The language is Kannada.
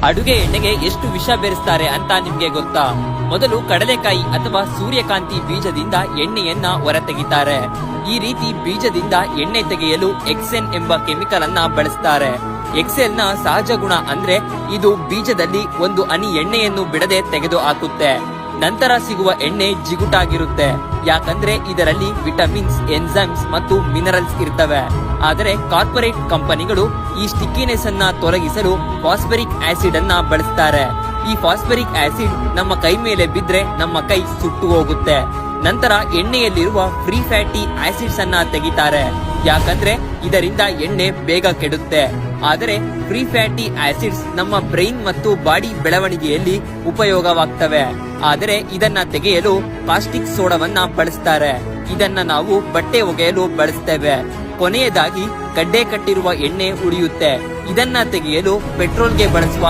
ಅಡುಗೆ ಎಣ್ಣೆಗೆ ಎಷ್ಟು ವಿಷ ಬೆರೆಸ್ತಾರೆ ಅಂತ ನಿಮ್ಗೆ ಗೊತ್ತಾ? ಮೊದಲು ಕಡಲೆಕಾಯಿ ಅಥವಾ ಸೂರ್ಯಕಾಂತಿ ಬೀಜದಿಂದ ಎಣ್ಣೆಯನ್ನ ಹೊರತೆಗಿತಾರೆ. ಈ ರೀತಿ ಬೀಜದಿಂದ ಎಣ್ಣೆ ತೆಗೆಯಲು ಎಕ್ಸೆನ್ ಎಂಬ ಕೆಮಿಕಲ್ ಅನ್ನ ಬಳಸ್ತಾರೆ. ಎಕ್ಸೆಲ್ ನ ಸಹಜ ಗುಣ ಅಂದ್ರೆ ಇದು ಬೀಜದಲ್ಲಿ ಒಂದು ಹನಿ ಎಣ್ಣೆಯನ್ನು ಬಿಡದೆ ತೆಗೆದು ಹಾಕುತ್ತೆ. ನಂತರ ಸಿಗುವ ಎಣ್ಣೆ ಜಿಗುಟಾಗಿರುತ್ತೆ, ಯಾಕಂದ್ರೆ ಇದರಲ್ಲಿ ವಿಟಮಿನ್ಸ್, ಎನ್ಸೈಮ್ಸ್ ಮತ್ತು ಮಿನರಲ್ಸ್ ಇರ್ತವೆ. ಆದರೆ ಕಾರ್ಪೊರೇಟ್ ಕಂಪನಿಗಳು ಈ ಸ್ಟಿಕ್ಕಿನೆಸ್ ಅನ್ನ ತೊಲಗಿಸಲು ಫಾಸ್ಫರಿಕ್ ಆಸಿಡ್ ಅನ್ನ ಬಳಸ್ತಾರೆ. ಈ ಫಾಸ್ಫರಿಕ್ ಆಸಿಡ್ ನಮ್ಮ ಕೈ ಮೇಲೆ ಬಿದ್ರೆ ನಮ್ಮ ಕೈ ಸುಟ್ಟು ಹೋಗುತ್ತೆ. ನಂತರ ಎಣ್ಣೆಯಲ್ಲಿರುವ ಫ್ರೀ ಫ್ಯಾಟಿ ಆಸಿಡ್ಸ್ ಅನ್ನ ತೆಗಿತಾರೆ, ಯಾಕಂದ್ರೆ ಇದರಿಂದ ಎಣ್ಣೆ ಬೇಗ ಕೆಡುತ್ತೆ. ಆದರೆ ಫ್ರೀ ಫ್ಯಾಟಿ ಆಸಿಡ್ಸ್ ನಮ್ಮ ಬ್ರೈನ್ ಮತ್ತು ಬಾಡಿ ಬೆಳವಣಿಗೆಯಲ್ಲಿ ಉಪಯೋಗವಾಗ್ತವೆ. ಆದರೆ ಇದನ್ನ ತೆಗೆಯಲು ಕಾಸ್ಟಿಕ್ ಸೋಡವನ್ನ ಬಳಸ್ತಾರೆ. ಇದನ್ನ ನಾವು ಬಟ್ಟೆ ಒಗೆಯಲು ಬಳಸ್ತೇವೆ. ಕೊನೆಯದಾಗಿ ಗಡ್ಡೆ ಕಟ್ಟಿರುವ ಎಣ್ಣೆ ಉಳಿಯುತ್ತೆ. ಇದನ್ನ ತೆಗೆಯಲು ಪೆಟ್ರೋಲ್ಗೆ ಬಳಸುವ